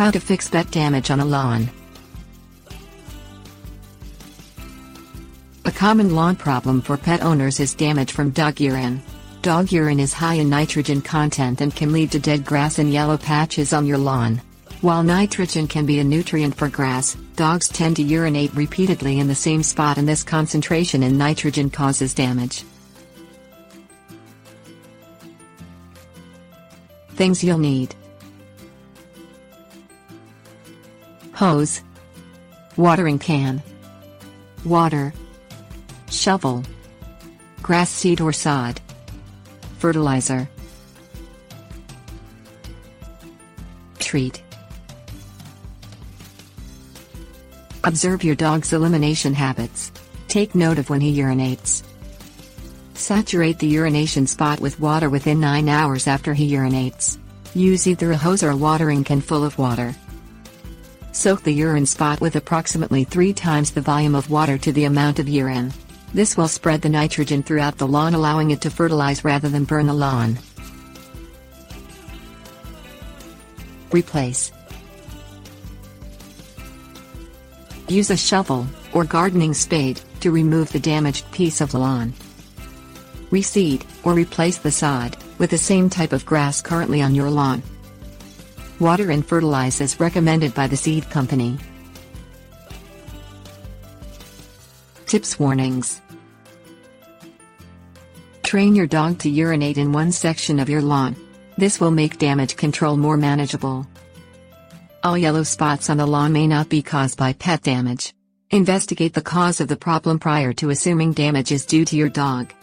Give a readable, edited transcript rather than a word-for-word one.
How to fix pet damage on a lawn. A common lawn problem for pet owners is damage from dog urine. Dog urine is high in nitrogen content and can lead to dead grass and yellow patches on your lawn. While nitrogen can be a nutrient for grass, dogs tend to urinate repeatedly in the same spot, and this concentration in nitrogen causes damage. Things you'll need: hose, watering can, water, shovel, grass seed or sod, fertilizer, treat. Observe your dog's elimination habits. Take note of when he urinates. Saturate the urination spot with water within 9 hours after he urinates. Use either a hose or a watering can full of water. Soak the urine spot with approximately 3 times the volume of water to the amount of urine. This will spread the nitrogen throughout the lawn, allowing it to fertilize rather than burn the lawn. Replace. Use a shovel, or gardening spade, to remove the damaged piece of lawn. Reseed, or replace the sod, with the same type of grass currently on your lawn. Water and fertilize as recommended by the seed company. Tips. Warnings. Train your dog to urinate in one section of your lawn. This will make damage control more manageable. All yellow spots on the lawn may not be caused by pet damage. Investigate the cause of the problem prior to assuming damage is due to your dog.